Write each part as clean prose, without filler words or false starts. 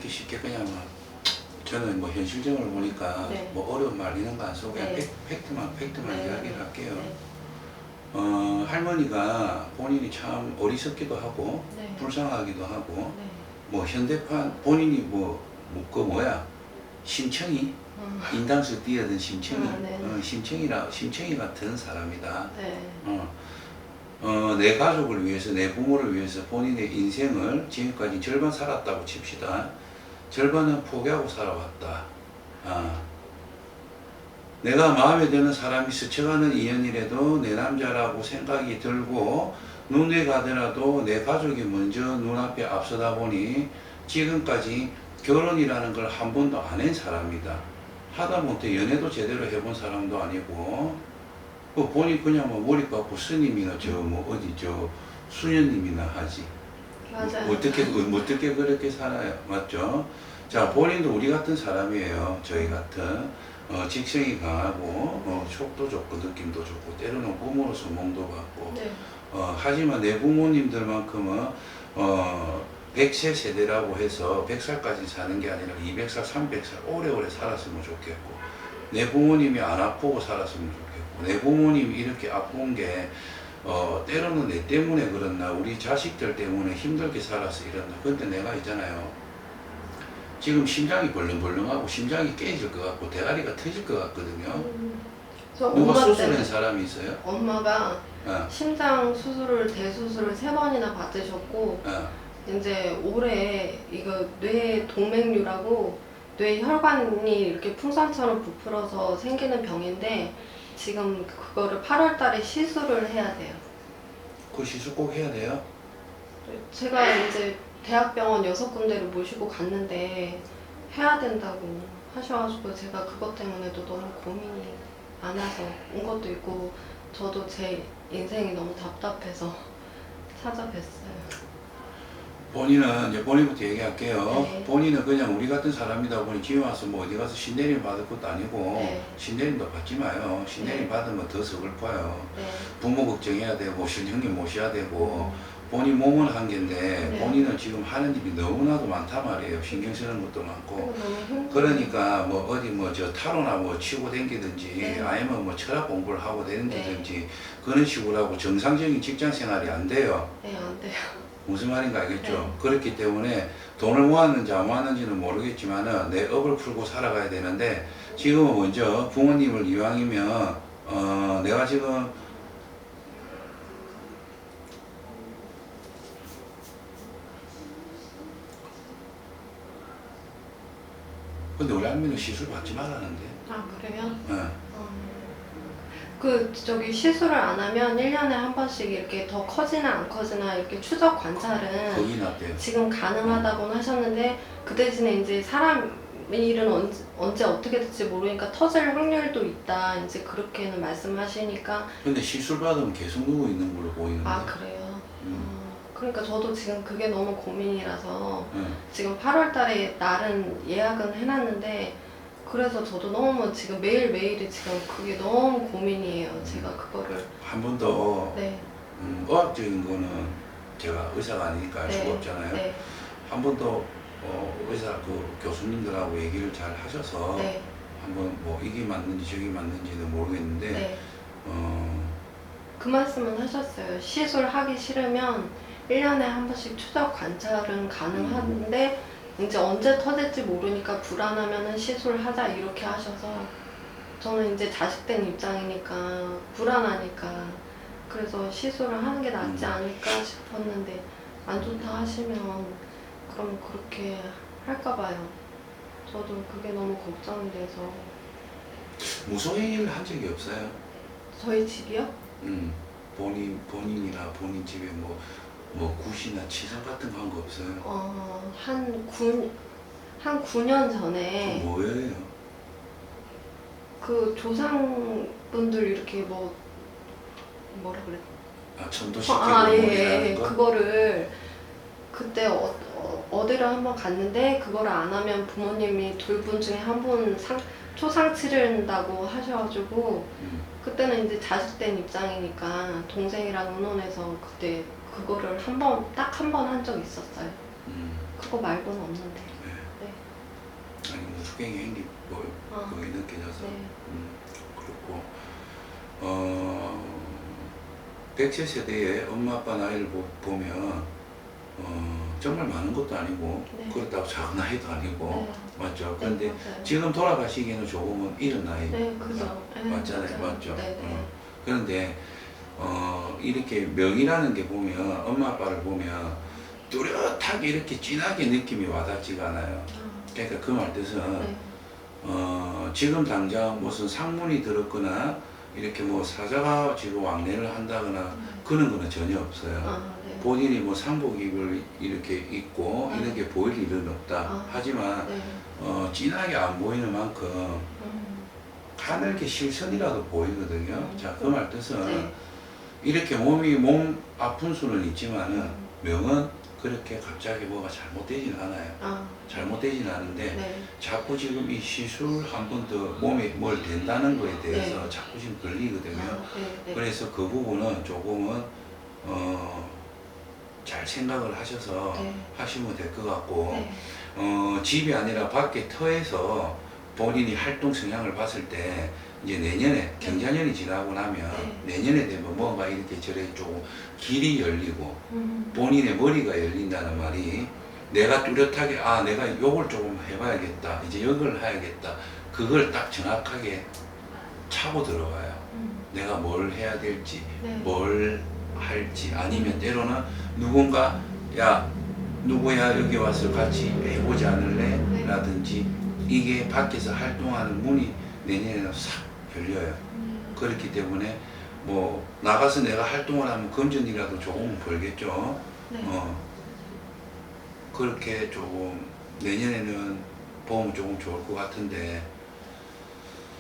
이렇게 쉽게 그냥 막 저는 뭐 현실적으로 보니까 네. 뭐 어려운 말 이런 거 안 쓰고 그냥 네. 팩트만 네. 이야기를 할게요. 네. 할머니가 본인이 참 어리석기도 하고 네. 불쌍하기도 하고 네. 뭐 현대판 본인이 뭐 그 뭐야 심청이 인당수 뛰어든 심청이 네. 심청이 같은 사람이다. 네. 내 가족을 위해서 내 부모를 위해서 본인의 인생을 지금까지 절반 살았다고 칩시다. 절반은 포기하고 살아왔다. 내가 마음에 드는 사람이 스쳐가는 인연이라도 내 남자라고 생각이 들고 눈에 가더라도 내 가족이 먼저 눈앞에 앞서다 보니 지금까지 결혼이라는 걸 한 번도 안 한 사람이다. 하다못해 연애도 제대로 해본 사람도 아니고 본인 그냥 뭐 머리 깎고 스님이나 저 뭐 어디 저 수녀님이나 하지. 맞아요. 어떻게 그렇게 살아요? 맞죠? 자, 본인도 우리 같은 사람이에요. 저희 같은. 직성이 강하고, 촉도 좋고, 느낌도 좋고, 때로는 부모로서 몸도 받고. 네. 하지만 내 부모님들만큼은, 100세 세대라고 해서 100살까지 사는 게 아니라 200살, 300살 오래오래 살았으면 좋겠고, 내 부모님이 안 아프고 살았으면 좋겠고, 내 부모님이 이렇게 아픈 게, 때로는 내 때문에 그렇나, 우리 자식들 때문에 힘들게 살아서 이런다. 근데 내가 있잖아요. 지금 심장이 벌렁벌렁하고 심장이 깨질 것 같고 대가리가 터질 것 같거든요. 저 누가 엄마 수술한 때문에 사람이 있어요? 엄마가 심장 수술을 대수술을 3번이나 받으셨고 이제 올해 이거 뇌 동맥류라고 뇌 혈관이 이렇게 풍선처럼 부풀어서 생기는 병인데 지금 그거를 8월 달에 시술을 해야 돼요. 그 시술 꼭 해야 돼요? 제가 이제 대학병원 6군데를 모시고 갔는데 해야 된다고 하셔가지고 제가 그것 때문에도 너무 고민이 많아서 온 것도 있고 저도 제 인생이 너무 답답해서 찾아뵀어요. 본인은 이제 본인부터 얘기할게요. 네. 본인은 그냥 우리 같은 사람이다 보니 집에 와서 뭐 어디 가서 신내림 받을 것도 아니고 네. 신내림도 받지 마요. 신내림 네. 받으면 더 서글퍼요. 네. 부모 걱정해야 되고 신령님 모셔야 되고 본인 몸은 한계인데 네. 본인은 지금 하는 일이 너무나도 많단 말이에요. 신경 쓰는 것도 많고. 너무 힘들어요. 그러니까 뭐 어디 뭐 저 타로나 뭐 치고 댕기든지 네. 아니면 뭐 철학 공부를 하고 다니든지 그런 식으로 하고 정상적인 직장 생활이 안 돼요. 네, 안 돼요. 무슨 말인가 알겠죠? 네. 그렇기 때문에 돈을 모았는지 안 모았는지는 모르겠지만은 내 업을 풀고 살아가야 되는데 지금은 먼저 부모님을 이왕이면 내가 지금 근데 우리 할머니는 시술 받지 말라는데. 아, 그래요? 네. 그 저기 시술을 안 하면 1년에 한 번씩 이렇게 더 커지나 안 커지나 이렇게 추적 관찰은 거기 났대요. 지금 가능하다고는 하셨는데 그 대신에 이제 사람 일은 언제 어떻게 될지 모르니까 터질 확률도 있다 이제 그렇게는 말씀하시니까. 근데 시술 받으면 계속 누워 있는 걸로 보이는데. 아, 그래요? 그러니까 저도 지금 그게 너무 고민이라서 네. 지금 8월 달에 날은 예약은 해놨는데 그래서 저도 너무 지금 매일매일이 지금 그게 너무 고민이에요. 제가 그거를 한 번 더 네. 의학적인 거는 제가 의사가 아니니까 알 수가 네. 없잖아요. 네. 한 번 더 의사 그 교수님들하고 얘기를 잘 하셔서 네. 한번 뭐 이게 맞는지 저게 맞는지는 모르겠는데 네. 어, 그 말씀은 하셨어요. 시술하기 싫으면 1년에 한 번씩 추적 관찰은 가능한데 이제 언제 터질지 모르니까 불안하면은 시술하자 이렇게 하셔서 저는 이제 자식된 입장이니까 불안하니까 그래서 시술을 하는 게 낫지 않을까 싶었는데 안 좋다 하시면 그럼 그렇게 할까 봐요. 저도 그게 너무 걱정이 돼서. 무소행위를 한 적이 없어요. 저희 집이요? 본인이나 본인 집에 뭐 굿이나 치사 같은 거 한 거 없어요? 한 9년 전에 그 뭐예요? 그 조상분들 이렇게 뭐라 그래? 천도시키고 예. 거? 그거를 그때 어디를 한번 갔는데 그거를 안 하면 부모님이 2분 중에 한 분 초상 치른다고 하셔가지고 그때는 이제 자식된 입장이니까 동생이랑 의논해서 그때 그거를 딱 한 번 한 적 있었어요. 그거 말고는 없는데. 네. 폭행이 행기 거의 느껴져서 네. 그렇고 백세 세대의 엄마 아빠 나이를 보면 정말 많은 것도 아니고 네. 그렇다고 작은 나이도 아니고 네. 맞죠? 네, 근데 맞아요. 지금 돌아가시기에는 조금은 이른 나이 네, 그죠. 네, 맞잖아요, 맞아요. 맞죠? 네, 네. 그런데 이렇게 명이라는 게 보면 엄마 아빠를 보면 뚜렷하게 이렇게 진하게 느낌이 와닿지가 않아요. 그러니까 그 말 뜻은 네. 지금 당장 무슨 상문이 들었거나 이렇게 뭐 사자가 지금 왕래를 한다거나 그런 거는 전혀 없어요. 네. 본인이 뭐 상복입을 이렇게 입고 네. 이렇게 보일 일은 없다. 하지만 네. 진하게 안 보이는 만큼 가늘게 실선이라도 보이거든요. 자, 그 말 뜻은 네. 이렇게 몸 아픈 수는 있지만은 명은 그렇게 갑자기 뭐가 잘못되진 않아요. 잘못되진 않은데 네. 자꾸 지금 이 시술 한 번 더 몸에 뭘 된다는 거에 대해서 네. 자꾸 지금 걸리거든요. 네. 네. 그래서 그 부분은 조금은 잘 생각을 하셔서 네. 하시면 될 것 같고 네. 집이 아니라 밖에 터에서 본인이 활동 성향을 봤을 때 이제 내년에 경자년이 지나고 나면 내년에 되면 뭔가 이렇게 저렇게 조금 길이 열리고 본인의 머리가 열린다는 말이 내가 뚜렷하게 내가 요걸 조금 해봐야겠다 이제 이걸 해야겠다 그걸 딱 정확하게 차고 들어가요. 내가 뭘 해야 될지 네. 뭘 할지 아니면 때로는 누군가 야 누구야 여기 와서 같이 해보지 않을래? 네. 라든지 이게 밖에서 활동하는 문이 내년에는 싹 열려요. 그렇기 때문에 뭐 나가서 내가 활동을 하면 금전이라도 조금 벌겠죠. 네. 그렇게 조금 내년에는 보면 조금 좋을 것 같은데.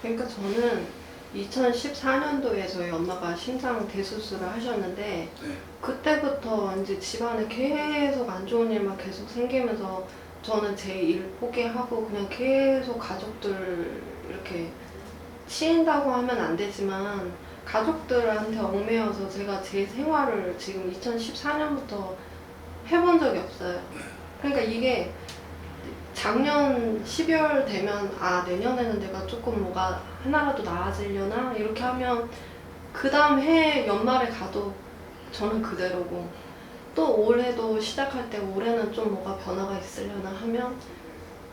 그러니까 저는 2014년도에 저희 엄마가 심장 대수술을 하셨는데 네. 그때부터 이제 집안에 계속 안 좋은 일만 계속 생기면서 저는 제 일 포기하고 그냥 계속 가족들 이렇게 치인다고 하면 안 되지만 가족들한테 얽매여서 제가 제 생활을 지금 2014년부터 해본 적이 없어요. 그러니까 이게 작년 12월 되면 내년에는 내가 조금 뭐가 하나라도 나아지려나 이렇게 하면 그 다음 해 연말에 가도 저는 그대로고 또 올해도 시작할 때 올해는 좀 뭐가 변화가 있으려나 하면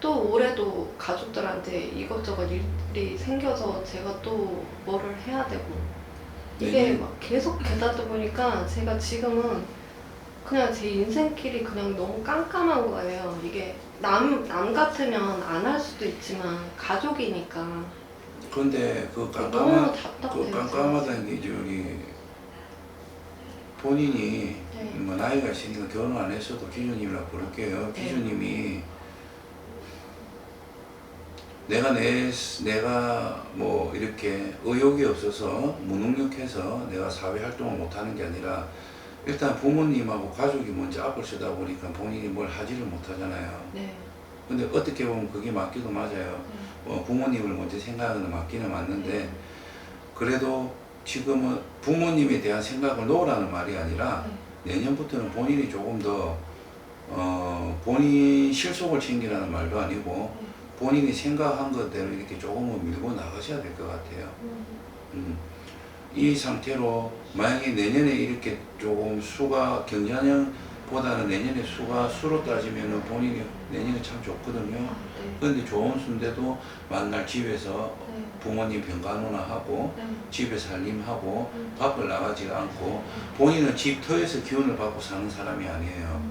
또 올해도 가족들한테 이것저것 일이 생겨서 제가 또 뭐를 해야 되고 이게 막 계속 되다 보니까 제가 지금은 그냥 제 인생길이 그냥 너무 깜깜한 거예요. 이게 남 같으면 안 할 수도 있지만 가족이니까 그런데 그 너무 답답해요. 그 깜깜하다는 게 저기 본인이 네. 뭐 나이가 있으니까 결혼 안 했어도 기주님이라 부를게요. 네. 기주님이 내가 뭐 이렇게 의욕이 없어서 무능력해서 내가 사회 활동을 못하는 게 아니라 일단 부모님하고 가족이 먼저 앞을 서다 보니까 본인이 뭘 하지를 못하잖아요. 네. 근데 어떻게 보면 그게 맞기도 맞아요. 부모님을 먼저 생각하는 맞기는 맞는데 그래도 지금은 부모님에 대한 생각을 놓으라는 말이 아니라 내년부터는 본인이 조금 더 본인 실속을 챙기라는 말도 아니고 본인이 생각한 것대로 이렇게 조금은 밀고 나가셔야 될 것 같아요. 이 상태로 만약에 내년에 이렇게 조금 수가 경자년보다는 내년에 수가 수로 따지면 본인이 내년에 참 좋거든요. 그런데 좋은 수인데도 만날 집에서 부모님 병간호나 하고 집에 살림하고 밖을 나가지 않고 본인은 집 터에서 기운을 받고 사는 사람이 아니에요.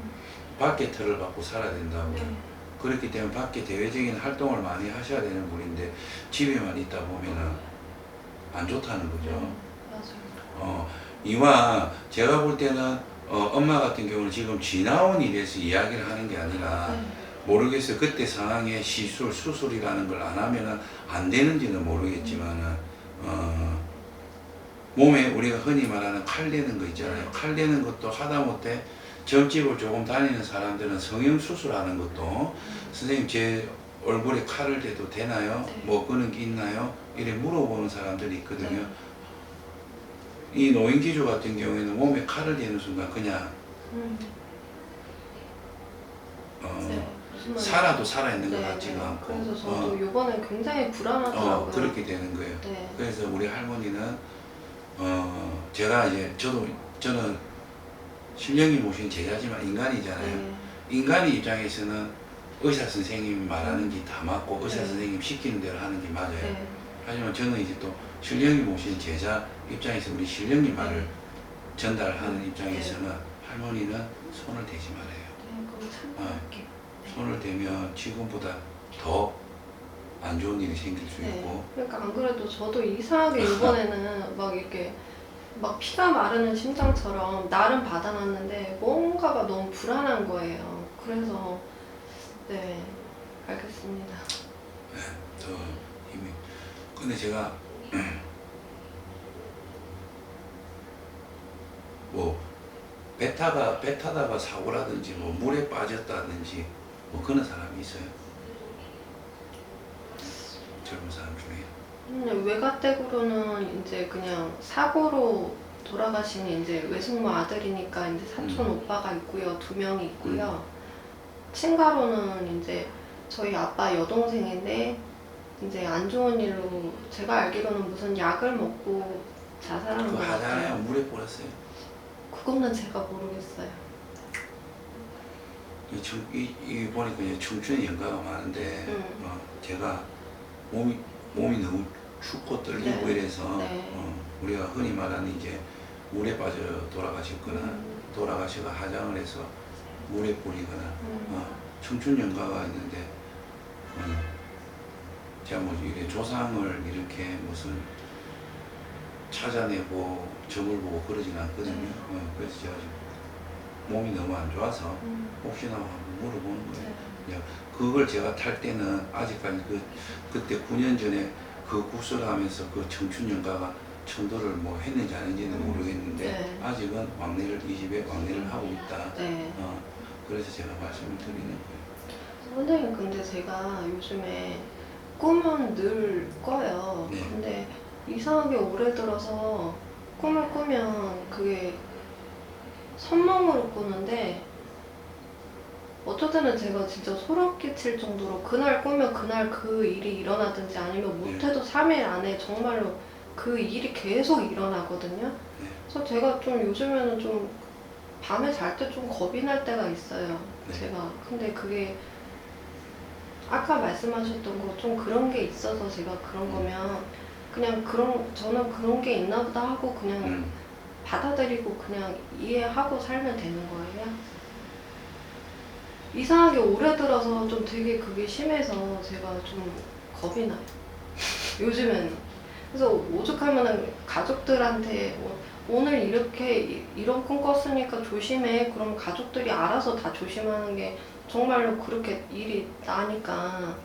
밖에 터를 받고 살아야 된다고요. 그렇기 때문에 밖에 대외적인 활동을 많이 하셔야 되는 분인데 집에만 있다 보면은 안 좋다는 거죠. 이와 제가 볼 때는 엄마 같은 경우는 지금 지나온 일에서 이야기를 하는 게 아니라 모르겠어요. 그때 상황에 수술이라는 걸 안 하면은 안 되는지는 모르겠지만은 몸에 우리가 흔히 말하는 칼 내는 거 있잖아요. 칼 내는 것도 하다못해 점집을 조금 다니는 사람들은 성형수술하는 것도 선생님 제 얼굴에 칼을 대도 되나요? 뭐 그런 게 있나요? 이래 물어보는 사람들이 있거든요. 이 노인기주 같은 경우에는 몸에 칼을 대는 순간 그냥 살아도 살아있는 것 네, 같지가 네. 않고. 그래서 저도 요번에 굉장히 불안하더라고요. 그렇게 되는 거예요. 네. 그래서 우리 할머니는 제가 이제 저는 신령이 모신 제자지만 인간이잖아요. 네. 인간의 입장에서는 의사 선생님이 말하는 게 다 맞고 의사 네. 선생님 시키는 대로 하는 게 맞아요. 네. 하지만 저는 이제 또 신령이 모신 제자 입장에서 우리 신령님 말을 전달하는 입장에서는 할머니는 손을 대지 말아요. 네, 그럼 참고할게요. 손을 대면 지금보다 더 안 좋은 일이 생길 수 네. 있고. 그러니까 안 그래도 저도 이상하게 이번에는 막 이렇게 막 피가 마르는 심장처럼 날은 받아놨는데 뭔가가 너무 불안한 거예요. 그래서 네, 알겠습니다. 더 힘이. 근데 제가 뭐 배 타다가 사고라든지 뭐 물에 빠졌다든지 뭐 그런 사람이 있어요. 젊은 사람 중에. 외가댁으로는 이제 그냥 사고로 돌아가신 이제 외숙모 아들이니까 이제 사촌 오빠가 있고요. 2명이 있고요. 친가로는 이제 저희 아빠 여동생인데 이제 안 좋은 일로 제가 알기로는 무슨 약을 먹고 자살한 그거 것 하잖아요. 같아요. 물에 뿌렸어요. 그거는 제가 모르겠어요. 이 보니까 이제 청춘의 연가가 많은데 제가 몸이 너무 춥고 떨리고 네. 이래서 네. 우리가 흔히 말하는 이제 물에 빠져 돌아가셨거나 돌아가시가 하장을 해서 물에 뿌리거나 청춘 연가가 있는데 제가 뭐 이렇게 조상을 이렇게 무슨 찾아내고 점을 보고 그러진 않거든요. 그래서 제가 지금 몸이 너무 안 좋아서 혹시나 한번 물어보는 거예요. 네. 그걸 제가 탈 때는 아직까지 그때 9년 전에 그 국수를 하면서 그 청춘 연가가 천도를 뭐 했는지 안 했는지는 모르겠는데 네. 아직은 이 집에 왕래를 하고 있다. 네. 그래서 제가 말씀을 드리는 거예요. 선생님, 근데 제가 요즘에 꿈은 늘 꿔요. 네. 근데 이상하게 올해 들어서 꿈을 꾸면 그게 선몽으로 꾸는데 어쩔 때는 제가 진짜 소름 끼칠 정도로 그날 꾸면 그날 그 일이 일어나든지 아니면 못해도 3일 안에 정말로 그 일이 계속 일어나거든요. 네. 그래서 제가 좀 요즘에는 좀 밤에 잘 때 좀 겁이 날 때가 있어요. 네. 제가. 근데 그게 아까 말씀하셨던 거 좀 그런 게 있어서 제가 그런 거면 그냥 저는 그런 게 있나 보다 하고 그냥 받아들이고 그냥 이해하고 살면 되는 거예요. 이상하게 올해 들어서 좀 되게 그게 심해서 제가 좀 겁이 나요. 요즘에는. 그래서 오죽하면은 가족들한테 오늘 이런 꿈 꿨으니까 조심해. 그럼 가족들이 알아서 다 조심하는 게 정말로 그렇게 일이 나니까.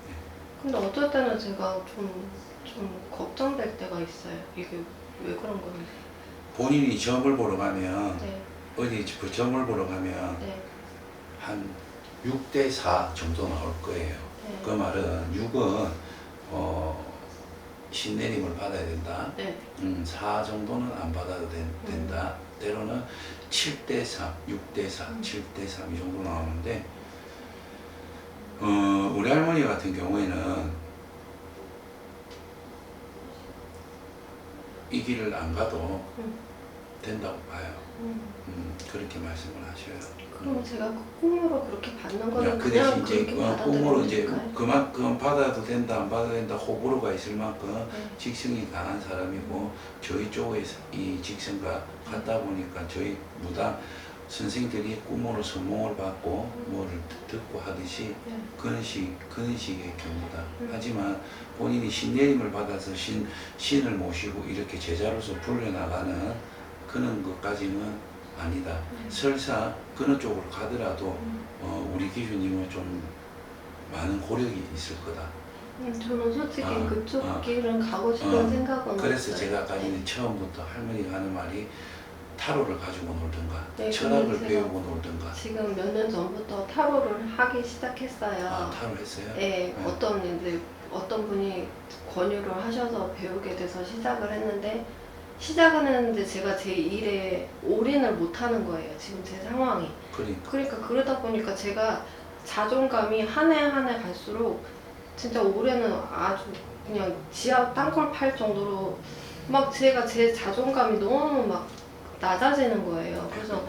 근데 어쩔 때는 제가 좀 걱정될 때가 있어요. 이게 왜 그런 건지. 본인이 점을 보러 가면 네. 어디 그 점을 보러 가면 네. 한 6대4 정도 나올 거예요. 네. 그 말은 6은 신내림을 받아야 된다. 네. 4 정도는 안 받아도 된다. 때로는 7대3, 6대4, 7대3 이 정도 나오는데 우리 할머니 같은 경우에는 이 길을 안 가도 된다고 봐요. 그렇게 말씀을 하셔요. 그럼 제가 그 꿈으로 그렇게 받는 거는 그 그냥 대신 이제 그렇게 꿈으로 이제 받아들일까요? 그만큼 받아도 된다 안 받아도 된다 호불호가 있을 만큼 네. 직성이 강한 사람이고 저희 쪽에 이 직성과 같다 보니까 저희 무당 선생들이 꿈으로 선몽을 받고 뭐를 듣고 하듯이 네. 그런 식의 경우다. 하지만 본인이 신내림을 받아서 신을 모시고 이렇게 제자로서 불려나가는 그런 것까지는 아니다. 설사 그런 쪽으로 가더라도 우리 기준님은 좀 많은 고력이 있을 거다. 저는 솔직히 그쪽 길은 가고 싶은 생각은 그래서 없어요. 제가 아까 전에 처음부터 할머니가 하는 말이 타로를 가지고 놀든가 네, 철학을 근데 제가 배우고 놀든가. 지금 몇 년 전부터 타로를 하기 시작했어요. 타로 했어요? 네, 어떤 분이 권유를 하셔서 배우게 돼서 시작을 했는데 제가 제 일에 올인을 못 하는 거예요. 지금 제 상황이. 그러니까. 그러니까 그러다 보니까 제가 자존감이 한 해 한 해 갈수록 진짜 올해는 아주 그냥 지하 땅굴 팔 정도로 막 제가 제 자존감이 너무 막 낮아지는 거예요. 그래서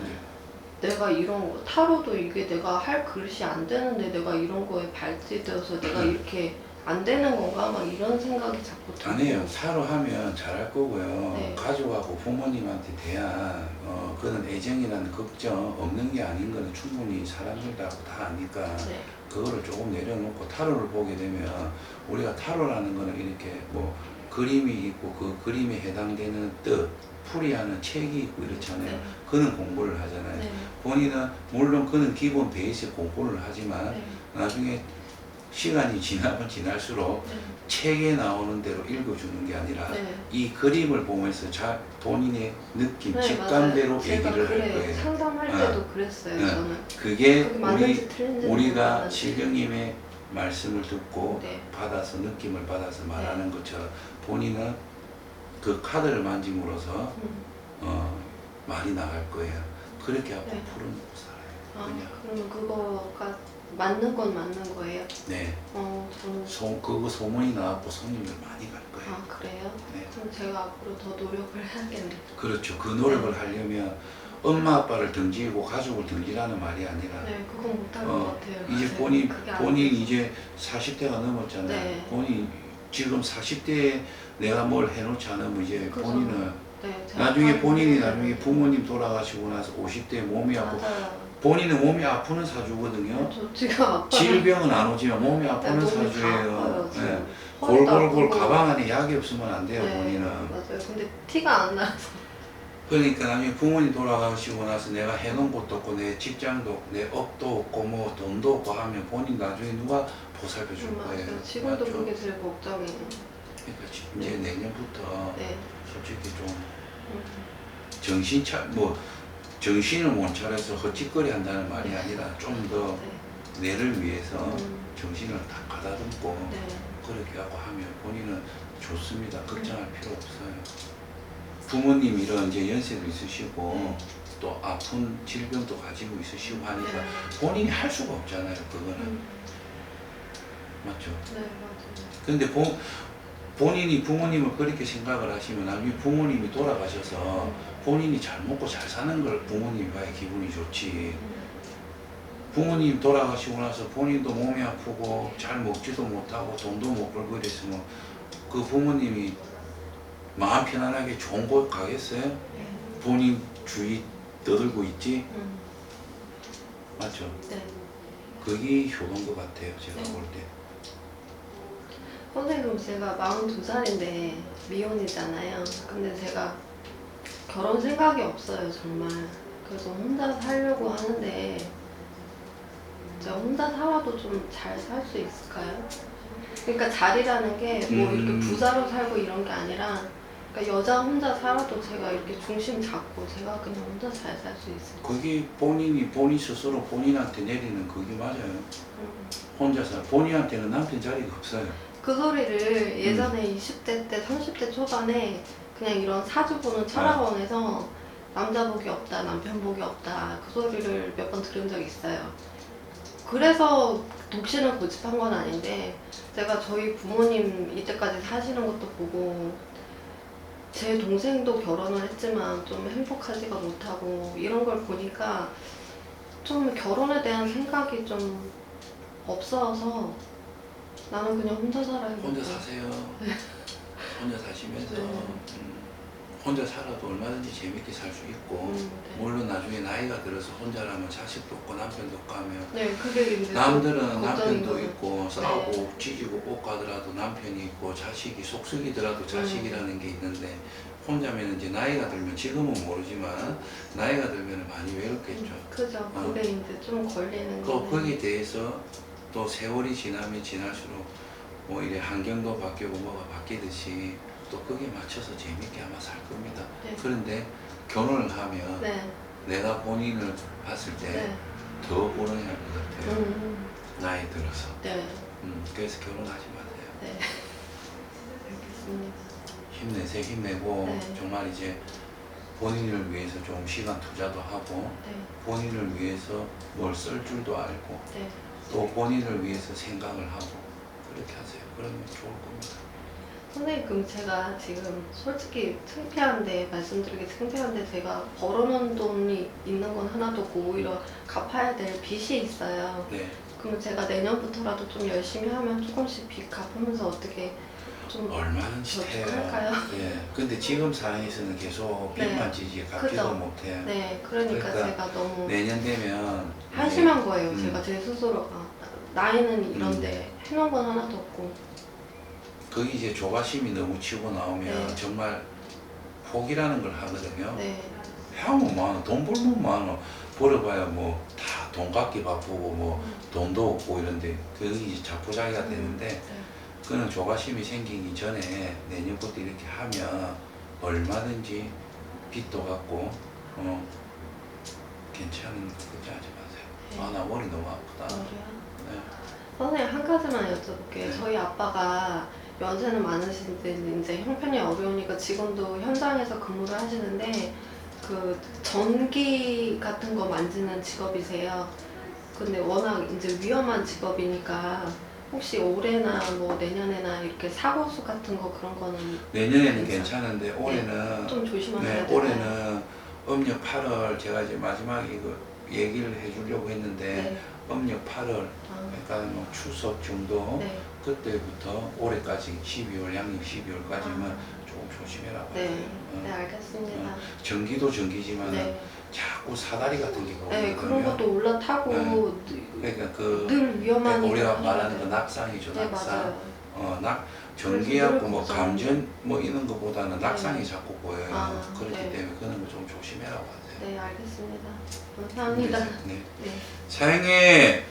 내가 이런 거 타로도 이게 내가 할 그릇이 안 되는데 내가 이런 거에 발찌되어서 내가 이렇게 안 되는 건가 막 이런 생각이 자꾸 들고. 아니에요. 타로 하면 잘할 거고요. 네. 가족하고 부모님한테 대한 그런 애정이라는 걱정 없는 게 아닌 거는 충분히 사람들도 다 아니까 네. 그거를 조금 내려놓고 타로를 보게 되면 우리가 타로라는 거는 이렇게 뭐 그림이 있고 그 그림에 해당되는 뜻 풀이하는 책이 있고 이렇잖아요. 네. 그는 공부를 하잖아요. 네. 본인은 물론 그는 기본 베이스 공부를 하지만 네. 나중에 시간이 지나면 지날수록 네. 책에 나오는 대로 읽어주는 게 아니라 네. 이 그림을 보면서 본인의 느낌, 네, 직감대로 맞아요. 제가 얘기를 할 그래요. 거예요. 상담할 때도 그랬어요. 네. 저는 그게 그게 맞는지 틀린지는 우리가 몰랐는데. 실경님의 말씀을 듣고 네. 받아서 느낌을 받아서 말하는 것처럼 본인은 그 카드를 만짐으로써 말이 나갈 거예요. 그렇게 하고 네. 풀어놓고 살아요. 아, 그냥. 그러면 그거가 맞는 건 맞는 거예요? 네. 저는 그거 소문이 나왔고 손님들 많이 갈 거예요. 아 그래요? 네. 그럼 제가 앞으로 더 노력을 해야겠네요. 그렇죠. 그 노력을 하려면 엄마 아빠를 등지고 가족을 등지라는 말이 아니라 네, 그건 못할 것 같아요. 이제 맞아요. 그게 안 본인 돼서. 이제 40대가 넘었잖아요. 네. 본인 지금 40대에 내가 뭘 해놓지 않으면 이제 그죠. 본인은 네, 제가 나중에 하는 본인이 거는- 나중에 부모님 돌아가시고 나서 50대에 몸이 아프고 맞아요. 본인은 몸이 아프는 사주거든요. 저 지금 아빠는 질병은 안 오지만 몸이 아프는 몸이 다 사주예요. 아파요, 네. 지금. 허리도 골골골 아프고. 가방 안에 약이 없으면 안 돼요. 네, 본인은. 맞아요. 근데 티가 안 나서. 그러니까 나중에 부모님 돌아가시고 나서 내가 해놓은 것도 없고 내 직장도 없고 내 업도 없고 뭐 돈도 없고 하면 본인 나중에 누가 보살펴 줄 거예요. 맞아요. 지금도 맞죠? 그게 제일 걱정이에요. 그러니까 이제 내년부터 네. 솔직히 좀 음, 정신을 못 차려서 헛짓거리 한다는 말이 아니라 좀 더 네. 내를 위해서 음, 정신을 다 가다듬고 네. 그렇게 하고 하면 본인은 좋습니다. 걱정할 필요 없어요. 부모님 이런 이제 연세도 있으시고 또 아픈 질병도 가지고 있으시고 하니까 네. 본인이 할 수가 없잖아요. 그거는 음, 맞죠? 네, 맞아요. 근데 본인이 부모님을 그렇게 생각을 하시면 나중에 부모님이 돌아가셔서 본인이 잘 먹고 잘 사는 걸 부모님이 봐야 기분이 좋지. 부모님 돌아가시고 나서 본인도 몸이 아프고 잘 먹지도 못하고 돈도 못 벌고 이랬으면 그 부모님이 마음 편안하게 좋은 곳 가겠어요? 네. 본인 주위 떠들고 있지? 음, 맞죠? 네. 그게 효도인 것 같아요. 제가 네. 볼 때. 선생님 제가 42살인데 미혼이잖아요. 근데 제가 결혼 생각이 없어요, 정말. 그래서 혼자 살려고 하는데 제가 혼자 살아도 좀 잘 살 수 있을까요? 그러니까 자리라는 게 뭐 이렇게 부자로 살고 이런 게 아니라 그러니까 여자 혼자 살아도 제가 이렇게 중심 잡고 제가 그냥 혼자 잘 살 수 있을까요? 그게 본인 스스로 본인한테 내리는 그게 맞아요. 음. 혼자 살. 본인한테는 남편 자리가 없어요. 그 소리를 예전에 20대 때, 30대 초반에 그냥 이런 사주 보는 철학원에서 남자 복이 없다, 남편 복이 없다 그 소리를 몇 번 들은 적이 있어요. 그래서 독신을 고집한 건 아닌데 제가 저희 부모님 이때까지 사시는 것도 보고 제 동생도 결혼을 했지만 좀 행복하지가 못하고 이런 걸 보니까 좀 결혼에 대한 생각이 좀 없어서 나는 그냥 혼자 살아야겠다. 혼자 사세요. 혼자 사시면서 네. 혼자 살아도 얼마든지 재밌게 살 수 있고 네. 물론 나중에 나이가 들어서 혼자라면 자식도 없고 남편도 없고 하면 네, 그게 이제 남들은 걱정인 남편도 거예요. 있고 싸우고 찢고 꼭 가더라도 남편이 있고 자식이 속썩이더라도 자식이라는 게 있는데 혼자면 이제 나이가 들면 지금은 모르지만 나이가 들면 많이 외롭겠죠. 그죠. 근데 이제 좀 걸리는 또 거는 거기에 대해서 또 세월이 지나면 지날수록 뭐 이래 환경도 바뀌고 뭐가 바뀌듯이 또 거기에 맞춰서 재밌게 아마 살 겁니다. 네. 그런데 결혼을 하면 네. 내가 본인을 봤을 때 네. 더 불안해할 것 같아요. 나이 들어서. 네. 그래서 결혼하지 마세요. 네. 알겠습니다. 힘내세요. 힘내고 네. 정말 이제 본인을 위해서 좀 시간 투자도 하고 네. 본인을 위해서 뭘 쓸 줄도 알고 네. 또 본인을 위해서 생각을 하고 그렇게 하세요. 그러면 좋을 겁니다. 선생님, 그럼 제가 지금 솔직히 창피한데, 말씀드리기 창피한데, 제가 벌어놓은 돈이 있는 건 하나도 없고 오히려 갚아야 될 빚이 있어요. 네. 그럼 제가 내년부터라도 좀 열심히 하면 조금씩 빚 갚으면서 어떻게 좀 얼마든지 해요. 저축할까요? 예. 근데 지금 상황에서는 계속 네. 빚만 지지 갚지도 그죠. 못해. 네, 그러니까 그러니까 제가 너무 내년 되면 한심한 거예요. 음. 제가 제 스스로가 나이는 이런데 해놓은 건 하나도 없고. 거기 이제 조바심이 너무 치고 나오면 네. 정말 포기라는 걸 하거든요. 네, 하면 많아. 돈 벌면 많아. 벌어봐야 뭐 다 돈 갚기 바쁘고 뭐 돈도 없고 이런데 그게 이제 자포자기가 되는데 네. 그는 조바심이 생기기 전에 내년부터 이렇게 하면 얼마든지 빚도 갚고 괜찮은 거지 하지 마세요. 네. 아 나 머리 너무 아프다. 그래요? 네. 선생님, 한 가지만 여쭤볼게요. 네. 저희 아빠가 연세는 많으신데 이제 형편이 어려우니까 지금도 현장에서 근무를 하시는데 그 전기 같은 거 만지는 직업이세요. 근데 워낙 이제 위험한 직업이니까 혹시 올해나 뭐 내년에나 이렇게 사고수 같은 거 그런 거는 내년에는 괜찮아요. 괜찮은데 올해는 좀 조심하셔야 네, 돼요. 올해는 음력 8월 제가 이제 마지막에 이거 얘기를 해주려고 했는데 네. 음력 8월 아, 그러니까 뭐 추석 정도 네. 그때부터 올해까지 12월 양력 12월까지만 아. 조금 조심해라. 네. 네, 알겠습니다. 전기도 전기지만 네. 자꾸 사다리 같은 게 네, 그런 오거든요. 것도 올라타고 그러니까 그 늘 위험하니까 우리가 하셔야 말하는 그 돼요. 낙상이죠. 네, 낙상. 맞아요. 전기하고 그래서 뭐 늘 감전 뭐 이런 것보다는 네. 낙상이 자꾸 보여요. 아, 그렇기 네. 때문에 그런 거 좀 조심해라고 하세요. 네, 알겠습니다. 감사합니다. 네. 네. 사장님